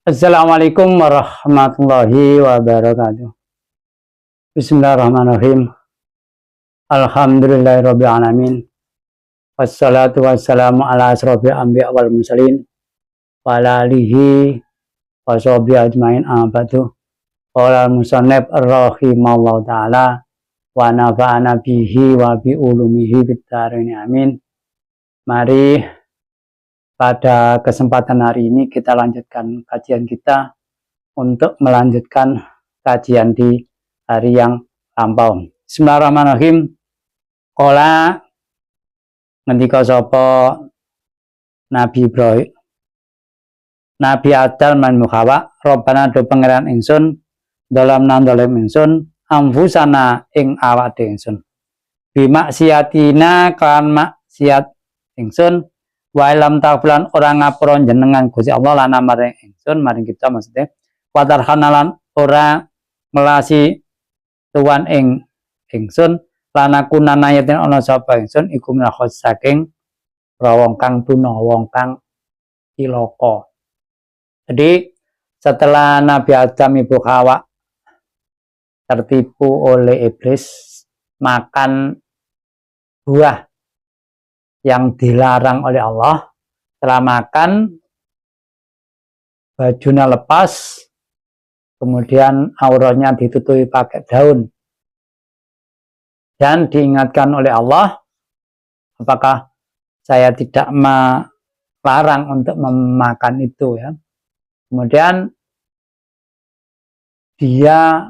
Assalamualaikum warahmatullahi wabarakatuh. Bismillahirrahmanirrahim. Alhamdulillahirabbil alamin. Wassalatu wassalamu ala asrofil anbiya wal mursalin wa ala alihi wa sahbihi ajmain abadu. Qala al-musannif rahimallahu taala wa nafa'ana bihi wa bi ulumihi bid dharain amin. Mari pada kesempatan hari ini kita lanjutkan kajian kita untuk melanjutkan kajian di hari yang lampau. Bismillahirrahmanirrahim. Qala ngendika sapa Nabi Ibrahim, Nabi Adam lan Hawa, Rabbana do pangeran ingsun, dalam ingsun, anfusana ing awak ingsun. Bimaksiatina kan maksiat ingsun, wa ilam ta'fulan orang ngapura jenengan Gusti Allah lan maring ingsun maring kita maksudnya watarhanalan ora melasi tuan ingsun lanakuna nayatin ana sapa ingsun iku minahos saking wong kang tuna wong kang cilaka. Jadi setelah Nabi Adam Ibu Hawa tertipu oleh iblis makan buah yang dilarang oleh Allah, setelah makan bajunya lepas, kemudian auratnya ditutupi pakai daun, dan diingatkan oleh Allah, apakah saya tidak melarang untuk memakan itu ya. Kemudian dia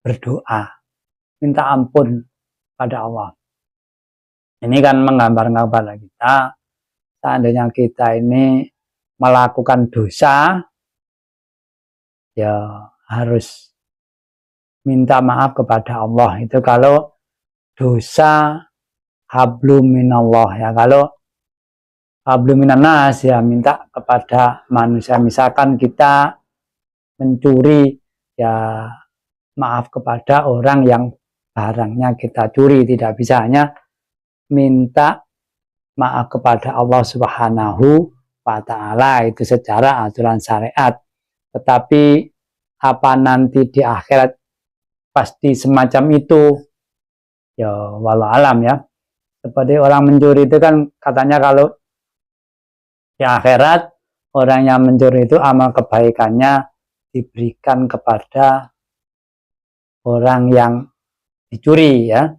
berdoa minta ampun pada Allah. Ini kan menggambarkan kepada kita, seandainya kita ini melakukan dosa, ya harus minta maaf kepada Allah. Itu kalau dosa hablum minallah ya. Kalau hablum minannas ya minta kepada manusia. Misalkan kita mencuri, ya maaf kepada orang yang barangnya kita curi. Tidak bisa hanya minta maaf kepada Allah Subhanahu wa ta'ala, itu secara aturan syariat. Tetapi apa nanti di akhirat pasti semacam itu, ya walau alam ya. Seperti orang mencuri itu kan katanya kalau di akhirat orang yang mencuri itu amal kebaikannya diberikan kepada orang yang dicuri ya.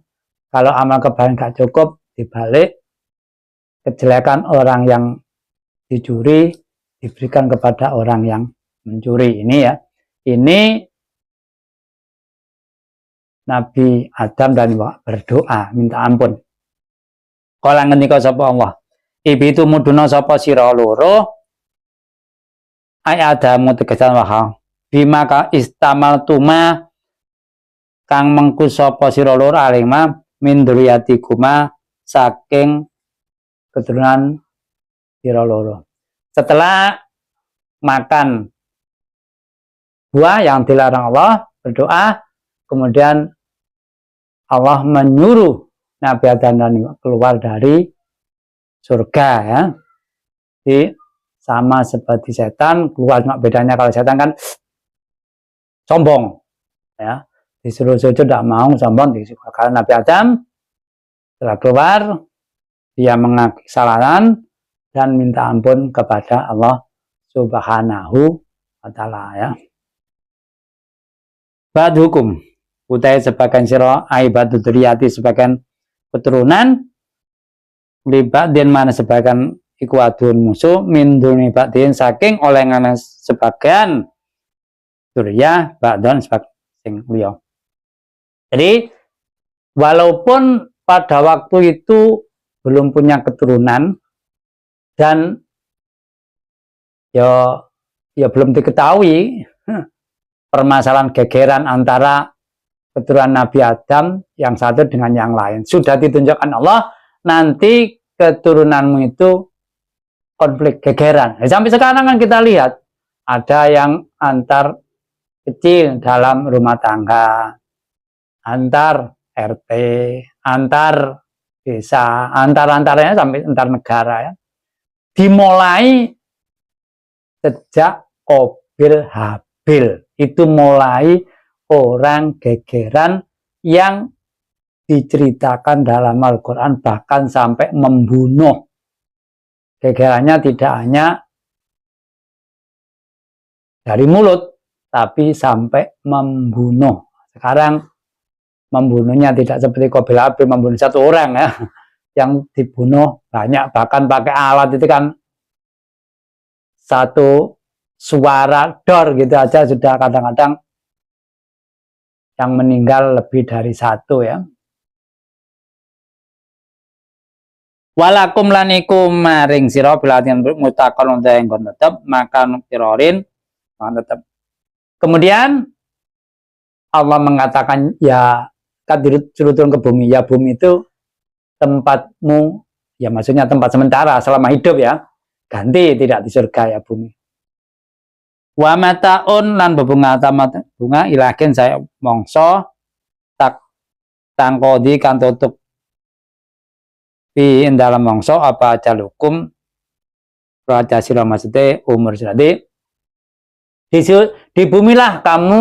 Kalau amal kebaikan gak cukup, dibalik kejelekan orang yang dicuri diberikan kepada orang yang mencuri. Ini ya, ini Nabi Adam dan Hawa berdoa minta ampun. Kala ngendika sapa Allah, ibitu muduna sapa sira loro ay Adamu tegesan waha bima ka istamaltuma kang mengku sapa sira loro alima min dzurriyyatikuma saking keturunan sira loro. Setelah makan buah yang dilarang Allah, berdoa, kemudian Allah menyuruh Nabi Adam dan keluar dari surga ya. Jadi sama seperti setan keluar, cuma bedanya kalau setan kan sombong ya. Disuruh sujud tidak mau, sombong. Kalau Nabi Adam setelah keluar, dia mengakui kesalahan dan minta ampun kepada Allah Subhanahu wa ta'ala ya. Ba'd hukum utai sebagian sira aibatu dzurriyyati sebagian keturunan libat den mana sebagian iku adun musuh min duni ba'din saking oleh ngana sebagian dzurriyyah ba'don sebagian liya. Jadi walaupun pada waktu itu belum punya keturunan dan ya belum diketahui permasalahan gegeran antara keturunan Nabi Adam yang satu dengan yang lain, sudah ditunjukkan Allah nanti keturunanmu itu konflik gegeran. Sampai sekarang kan kita lihat ada yang antar kecil dalam rumah tangga, antar RT, antar desa, antar-antaranya sampai antar negara ya. Dimulai sejak bil Habil. Itu mulai orang gegeran yang diceritakan dalam Al-Quran bahkan sampai membunuh. Gegerannya tidak hanya dari mulut, tapi sampai membunuh. Sekarang membunuhnya tidak seperti Qabil Habil, membunuh satu orang ya. Yang dibunuh banyak, bahkan pakai alat itu kan satu suara dor gitu aja sudah kadang-kadang yang meninggal lebih dari satu ya. Walakum lanikum maring sira bilatin mutakon untuk yang tetap makan tirorin tetap. Kemudian Allah mengatakan ya kan turun ke bumi, ya bumi itu tempatmu, ya maksudnya tempat sementara selama hidup ya, ganti tidak di surga ya bumi. Wa mataun lan bebunga tamat bunga ilahin saya mongso tak tangkodi kan tutup di dalam mongso apa jalukum raja sila maksudnya umur jadi di bumilah kamu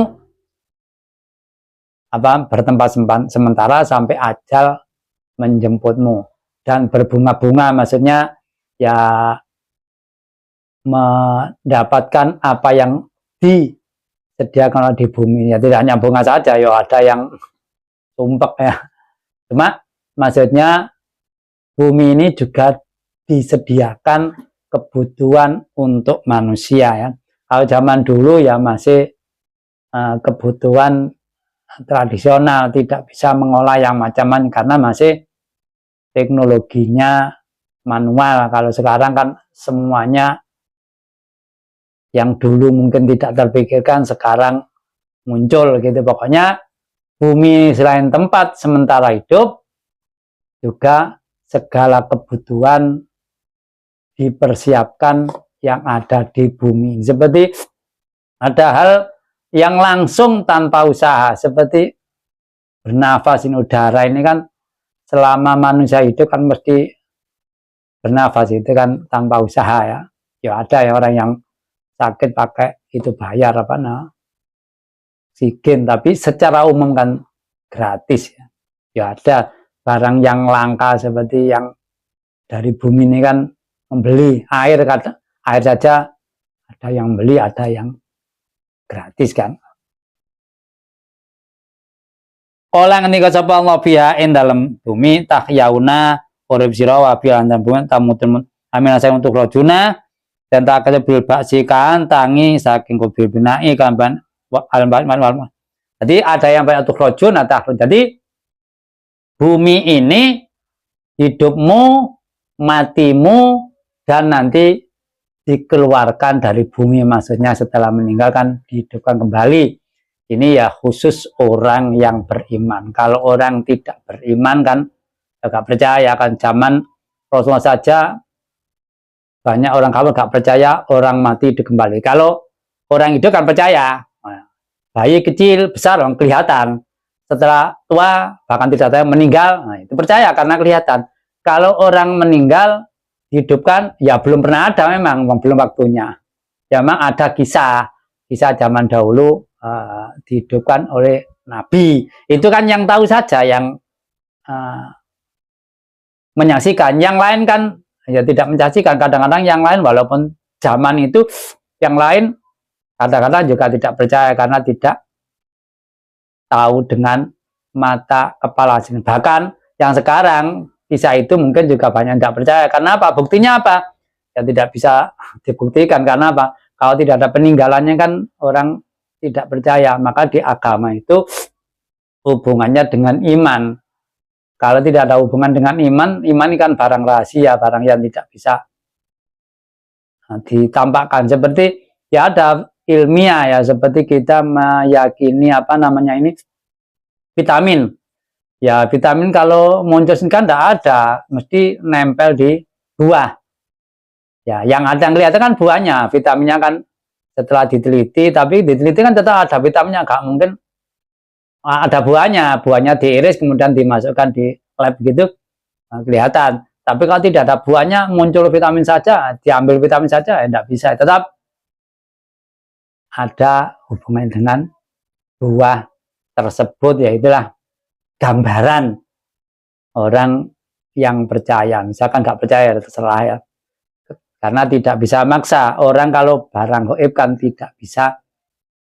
apa bertempat sementara sampai ajal menjemputmu, dan berbunga-bunga maksudnya ya mendapatkan apa yang disediakan di bumi ya, tidak hanya bunga saja ya, ada yang tumpek ya, cuma maksudnya bumi ini juga disediakan kebutuhan untuk manusia ya. Kalau zaman dulu ya masih kebutuhan tradisional, tidak bisa mengolah yang macam-macam karena masih teknologinya manual. Kalau sekarang kan semuanya yang dulu mungkin tidak terpikirkan sekarang muncul gitu. Pokoknya bumi selain tempat sementara hidup juga segala kebutuhan dipersiapkan yang ada di bumi. Seperti ada hal yang langsung tanpa usaha, seperti bernafas ini, udara ini kan selama manusia hidup kan mesti bernafas, itu kan tanpa usaha ya. Ya ada ya orang yang sakit pakai itu bayar apa nah oksigen, tapi secara umum kan gratis ya. Ya ada barang yang langka seperti yang dari bumi ini kan membeli air, kata air saja ada yang beli, ada yang gratis kan. Orang ini sapa Allah biha ing dalam bumi tahyauna urip sira wa bi lan bumi tamutun amin saya untuk rojuna dan tak kebil baksikan tangi saking kubil binai kan alam. Jadi ada yang banyak untuk rojun atau jadi bumi ini hidupmu, matimu, dan nanti dikeluarkan dari bumi, maksudnya setelah meninggalkan dihidupkan kembali. Ini ya khusus orang yang beriman. Kalau orang tidak beriman kan agak percaya kan, zaman Rasulullah saja banyak orang kafir gak percaya orang mati dikembali. Kalau orang hidup kan percaya, bayi kecil besar orang kelihatan, setelah tua bahkan tidak tahu meninggal, nah itu percaya karena kelihatan. Kalau orang meninggal dihidupkan ya belum pernah ada, memang belum waktunya. Ya memang ada kisah zaman dahulu dihidupkan oleh Nabi. Itu kan yang tahu saja, yang menyaksikan. Yang lain kan ya tidak menyaksikan. Kadang-kadang yang lain walaupun zaman itu yang lain kadang-kadang juga tidak percaya karena tidak tahu dengan mata kepala sendiri. Bahkan yang sekarang kisah itu mungkin juga banyak tidak percaya. Karena apa? Buktinya apa? Ya tidak bisa dibuktikan. Karena apa? Kalau tidak ada peninggalannya kan orang tidak percaya. Maka di agama itu hubungannya dengan iman. Kalau tidak ada hubungan dengan iman, iman ini kan barang rahasia, barang yang tidak bisa ditampakkan. Seperti ya ada ilmiah ya, seperti kita meyakini apa namanya ini vitamin. Ya vitamin kalau muncul kan tidak ada, mesti nempel di buah. Ya yang ada yang kelihatan kan buahnya, vitaminnya kan setelah diteliti, tapi diteliti kan tetap ada vitaminnya, gak mungkin ada buahnya, buahnya diiris kemudian dimasukkan di lab gitu kelihatan. Tapi kalau tidak ada buahnya muncul vitamin saja, diambil vitamin saja, ya tidak bisa. Tetap ada hubungan dengan buah tersebut, yaitulah gambaran orang yang percaya. Misalkan nggak percaya, terserah ya. Karena tidak bisa maksa. Orang kalau barang gaib kan tidak bisa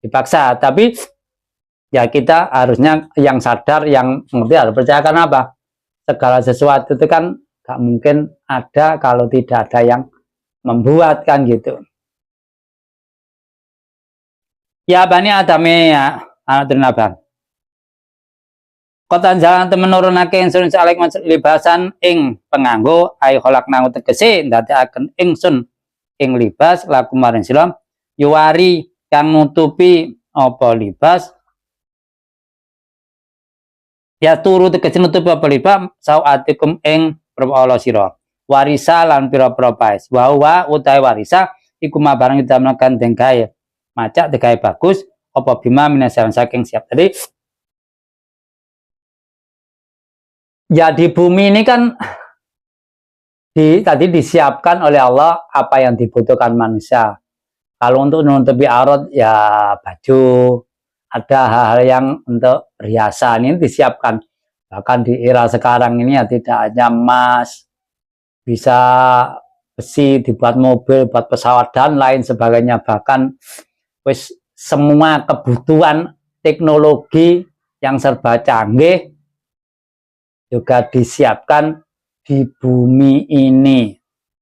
dipaksa. Tapi ya kita harusnya yang sadar, yang mengerti harus percaya. Karena apa? Segala sesuatu itu kan nggak mungkin ada kalau tidak ada yang membuat, kan gitu. Ya bani adami ya anak Abang. Kotan jalan temen nurunake ingsun salek libasan ing penganggo ai kholak nang tegese ndadekaken ingsun ing libas laku maring sira yuwari kang nutupi apa libas ya turu tegese nutupi apa libas sawatikum ing perwala sira warisa lan pira-pira paes wa utahe warisa iku barang ditamekan den gawe macak digawe bagus apa bima minasan saking siap tadi. Ya di bumi ini kan tadi disiapkan oleh Allah apa yang dibutuhkan manusia. Kalau untuk menutupi aurat ya baju, ada hal-hal yang untuk perhiasan ini disiapkan. Bahkan di era sekarang ini ya tidak hanya emas, bisa besi, dibuat mobil, buat pesawat dan lain sebagainya. Bahkan wis semua kebutuhan teknologi yang serba canggih juga disiapkan di bumi ini,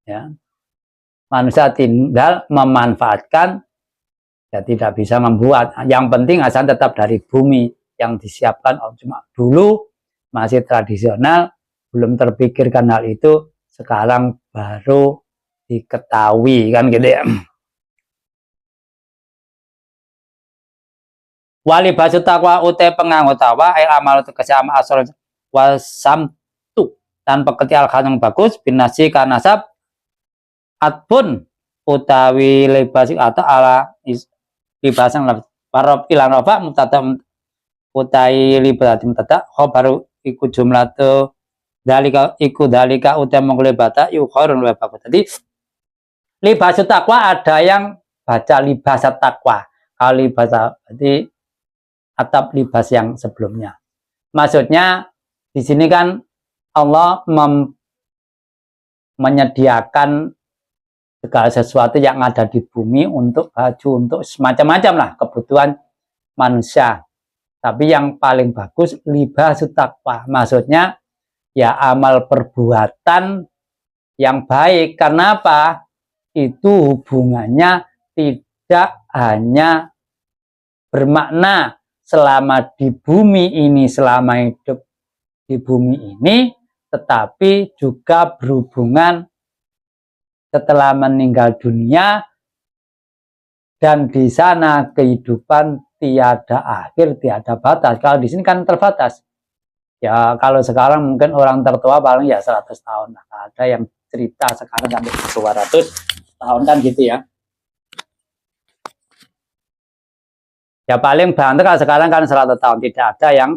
ya. Manusia tinggal memanfaatkan, ya tidak bisa membuat. Yang penting asal tetap dari bumi yang disiapkan. Cuma dulu masih tradisional, belum terpikirkan hal itu, sekarang baru diketahui, kan gitu ya. Wali basu takwa ute penganggo tawa amal tegese amal asal wasamtu tanpa ketial kanang bagus binasi kanasab atpun utawi libasi atau ala libasan parop ilang rofa mutada utai libati mutada baru ikut jumlah tu dalika utai menglibata yukharun wabaku. Tadi libas takwa ada yang baca libas takwa, kali bahasa berarti atap libas yang sebelumnya. Maksudnya di sini kan Allah menyediakan segala sesuatu yang ada di bumi untuk baju, untuk semacam-macam lah kebutuhan manusia. Tapi yang paling bagus libas takwa. Maksudnya ya amal perbuatan yang baik. Karena apa? Itu hubungannya tidak hanya bermakna selama di bumi ini, selama hidup di bumi ini, tetapi juga berhubungan setelah meninggal dunia, dan di sana kehidupan tiada akhir, tiada batas. Kalau di sini kan terbatas. Ya kalau sekarang mungkin orang tertua paling ya 100 tahun. Nah, ada yang cerita sekarang sampai 200 tahun kan gitu ya. Ya paling banter kalau sekarang kan 100 tahun, tidak ada yang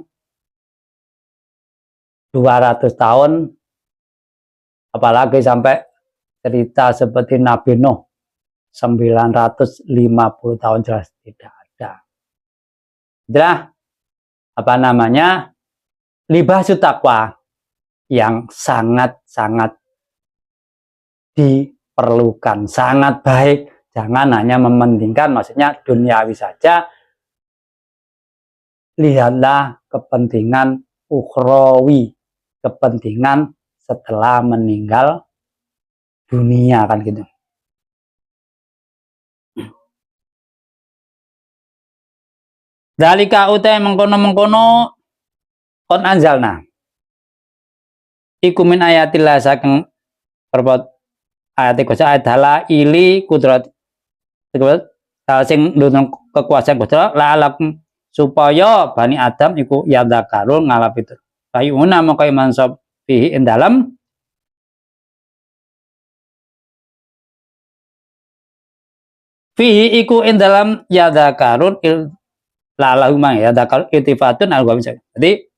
200 tahun, apalagi sampai cerita seperti Nabi Nuh 950 tahun, jelas tidak ada. Itulah apa namanya libas takwa yang sangat-sangat diperlukan, sangat baik. Jangan hanya mementingkan, maksudnya duniawi saja. Lihatlah kepentingan ukhrawi, kepentingan setelah meninggal dunia, kan gitu. Dalika utai mengkono-mengkono kon anzalna iku min ayatillah saking perbuat ayat iku ayat hala ili kudrat sing nunung kekuasaan kudrat la'alakum supaya Bani Adam iku yadzakarun ngalap itu ayuna maka iman sob fihi dalam fihi iku dalam yadzakarun lalahumang ya dakal itifatun al-ghamid. Jadi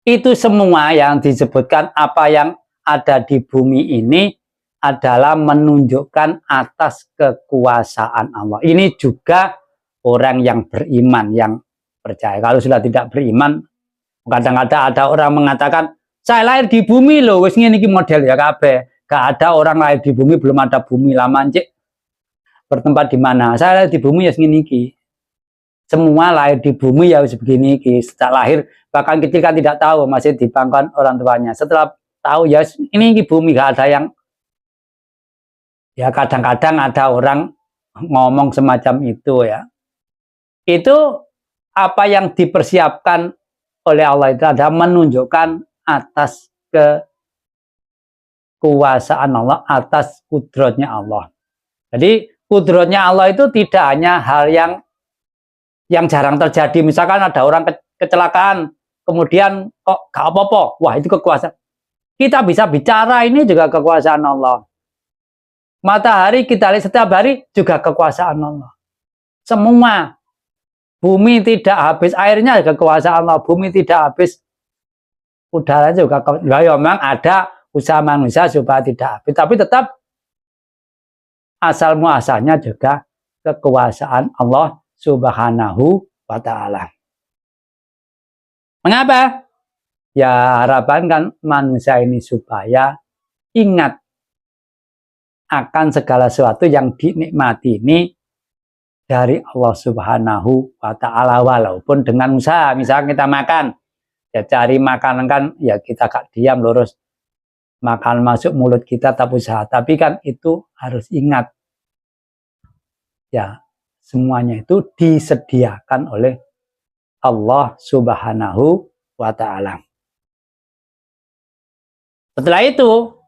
itu semua yang disebutkan, apa yang ada di bumi ini adalah menunjukkan atas kekuasaan Allah. Ini juga orang yang beriman, yang percaya. Kalau sudah tidak beriman, kadang-kadang ada orang mengatakan, saya lahir di bumi loh, wis ngene iki model ya kabeh. Gak ada orang lahir di bumi, belum ada bumi lama cek bertempat di mana. Saya lahir di bumi ya ngene iki. Semua lahir di bumi ya begini iki. Sejak lahir, bahkan kecil kan tidak tahu, masih dibangkan orang tuanya. Setelah tahu ya ini bumi, gak ada yang. Ya kadang-kadang ada orang ngomong semacam itu ya. Itu apa yang dipersiapkan oleh Allah itu adalah menunjukkan atas kekuasaan Allah, atas kudratnya Allah. Jadi kudratnya Allah itu tidak hanya hal yang jarang terjadi. Misalkan ada orang kecelakaan, kemudian kok gak apa-apa, wah itu kekuasaan. Kita bisa bicara, ini juga kekuasaan Allah. Matahari kita lihat setiap hari juga kekuasaan Allah. Semua. Bumi tidak habis airnya juga kekuasaan Allah. Bumi tidak habis udara juga. Ya memang ada usaha manusia supaya tidak habis. Tapi tetap asal muasalnya juga kekuasaan Allah Subhanahu wa ta'ala. Mengapa? Ya harapan kan manusia ini supaya ingat akan segala sesuatu yang dinikmati ini dari Allah Subhanahu wa ta'ala, walaupun dengan usaha. Misalnya kita makan, ya cari makanan kan, ya kita gak diam lurus makan masuk mulut kita tapi usaha. Tapi kan itu harus ingat, ya semuanya itu disediakan oleh Allah Subhanahu wa ta'ala. Setelah itu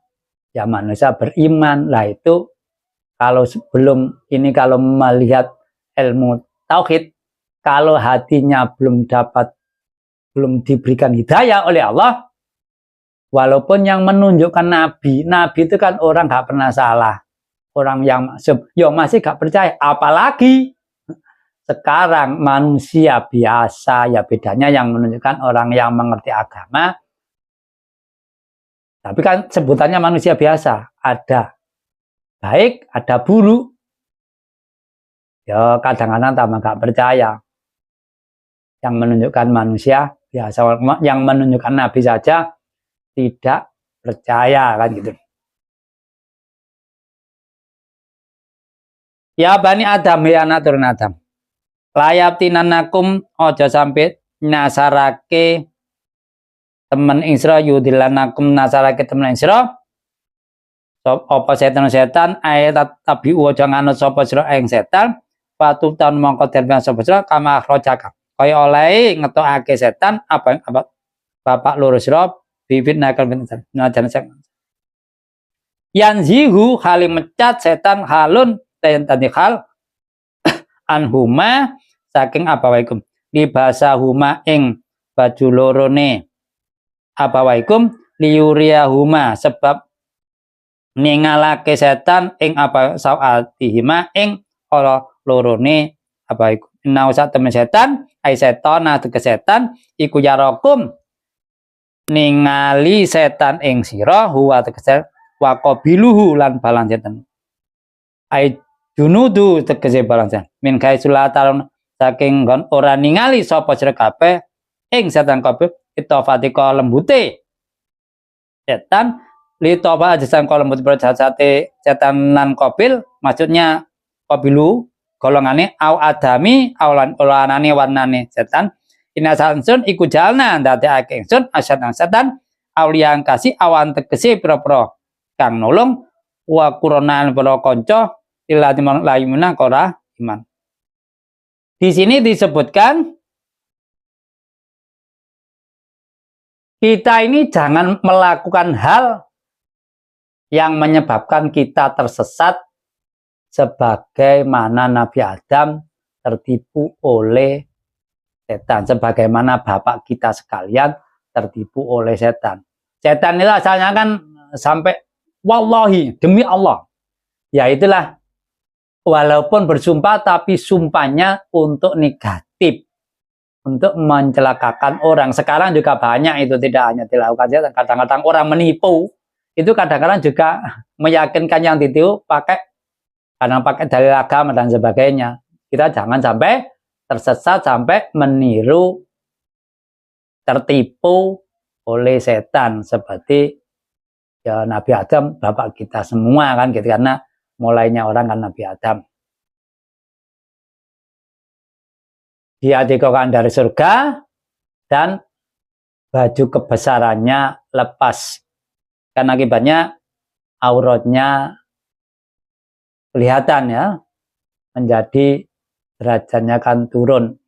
ya manusia beriman lah. Itu kalau sebelum ini, kalau melihat ilmu tauhid, kalau hatinya belum diberikan hidayah oleh Allah, walaupun yang menunjukkan nabi itu kan orang gak pernah salah, orang yang masih gak percaya. Apalagi sekarang manusia biasa, ya bedanya yang menunjukkan orang yang mengerti agama. Tapi kan sebutannya manusia biasa, ada baik, ada buruk. Ya kadang-kadang tambah gak percaya. Yang menunjukkan manusia biasa, yang menunjukkan nabi saja tidak percaya kan gitu. Ya bani Adam, ya anak turun Adam. Layap tinanakum ojo sampai nasarake temen insra, yudilanakum nasarake temen insra. Apa setan ayat tabi ojo nganut sapa sira ing setan. Patu tahun mongko derban sapa sira kama akhrajaka. Kaya oleh ngetokake setan apa bapak loro sira bibit nakal bintan. Yanzihu halim mecat setan halun tadi hal anhuma saking abawaikum libasa huma ing baju lorone abawaikum liuriyahuma sebab ningalake setan ing apa sawatihima ing ora lorone abawaikum. Nah usah temen setan ai setan atau setan iku yarakum ningali setan ing sira huwa tegese waqabiluhu lan balan setan ai junudu tegese balan setan min kaisulatalun saking gon ora ningali sapa sira kabeh ing setan kabeh itofatika lembute setan litofa jasan lembut berjasate setan lan qabil, maksudnya qabilu golongane au adami aulan ulanane warnane setan inasansun iku jalna ndadekake ingsun asyatan setan auliang kasih awan tegese pira-pira kang nolong wa quranan para kanca illa layumna qora iman. Di sini disebutkan kita ini jangan melakukan hal yang menyebabkan kita tersesat sebagaimana Nabi Adam tertipu oleh setan, sebagaimana bapak kita sekalian tertipu oleh setan. Setan itu asalnya kan sampai wallahi, demi Allah. Ya itulah, walaupun bersumpah tapi sumpahnya untuk negatif, untuk mencelakakan orang. Sekarang juga banyak itu, tidak hanya dilakukan setan. Kadang-kadang orang menipu, itu kadang-kadang juga meyakinkan yang ditiru karena pakai dalil agama dan sebagainya. Kita jangan sampai tersesat sampai meniru, tertipu oleh setan seperti ya Nabi Adam, bapak kita semua kan gitu, karena mulainya orang kan Nabi Adam. Dia dikeluarkan dari surga dan baju kebesarannya lepas. Kan akibatnya auratnya kelihatan ya, menjadi derajatnya kan turun.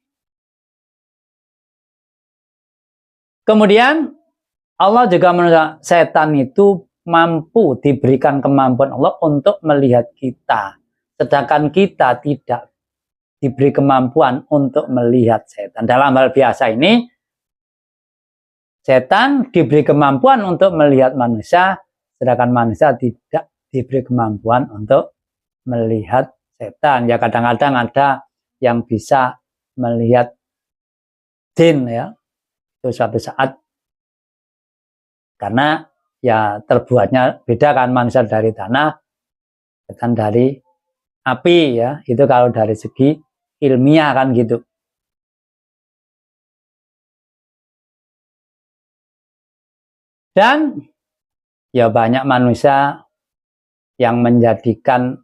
Kemudian Allah juga menunjukkan setan itu mampu diberikan kemampuan Allah untuk melihat kita. Sedangkan kita tidak diberi kemampuan untuk melihat setan. Dalam hal biasa ini, setan diberi kemampuan untuk melihat manusia, sedangkan manusia tidak diberi kemampuan untuk melihat setan. Ya kadang-kadang ada yang bisa melihat jin ya, itu suatu saat. Karena ya terbuatnya beda kan, manusia dari tanah, setan dari api ya. Itu kalau dari segi ilmiah kan gitu. Dan ya banyak manusia yang menjadikan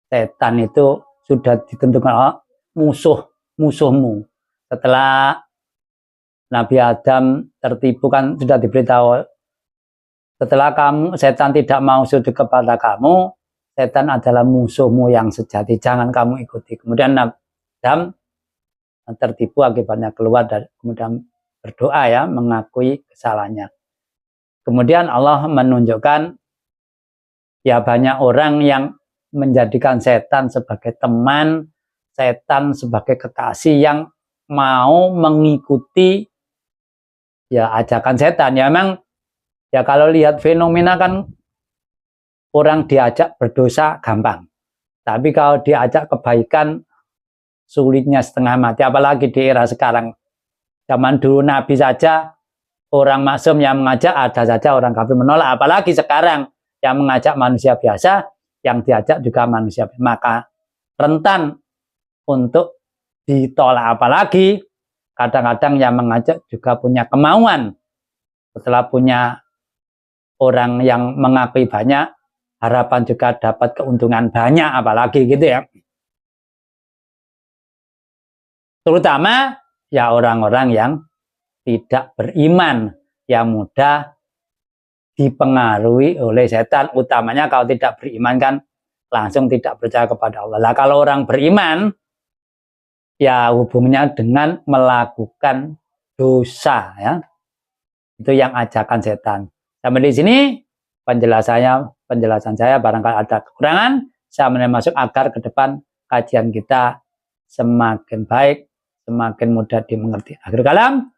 setan itu sudah ditentukan musuhmu. Setelah Nabi Adam tertipu kan sudah diberitahu, setelah setan tidak mau sujud kepada kamu, setan adalah musuhmu yang sejati, jangan kamu ikuti. Kemudian Nabi Adam tertipu, akibatnya keluar dari, kemudian berdoa ya, mengakui kesalahannya. Kemudian Allah menunjukkan ya banyak orang yang menjadikan setan sebagai teman, setan sebagai kekasih yang mau mengikuti ya ajakan setan. Ya memang ya kalau lihat fenomena kan orang diajak berdosa gampang, tapi kalau diajak kebaikan sulitnya setengah mati, apalagi di era sekarang. Zaman dulu Nabi saja orang maksum yang mengajak, ada saja orang kafir menolak, apalagi sekarang yang mengajak manusia biasa, yang diajak juga manusia biasa. Maka rentan untuk ditolak, apalagi kadang-kadang yang mengajak juga punya kemauan. Setelah punya orang yang mengakui banyak, harapan juga dapat keuntungan banyak, apalagi gitu ya. Terutama ya orang-orang yang tidak beriman, yang mudah dipengaruhi oleh setan. Utamanya kalau tidak beriman kan langsung tidak percaya kepada Allah. Nah, kalau orang beriman ya hubungannya dengan melakukan dosa ya. Itu yang ajakan setan. Sampai di sini penjelasan saya, barangkali ada kekurangan, saya masuk agar ke depan kajian kita semakin baik, semakin mudah dimengerti. Akhir kalam,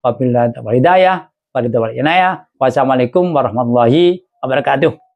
wabillahi taufiq wal hidayah, wassalamualaikum warahmatullahi wabarakatuh.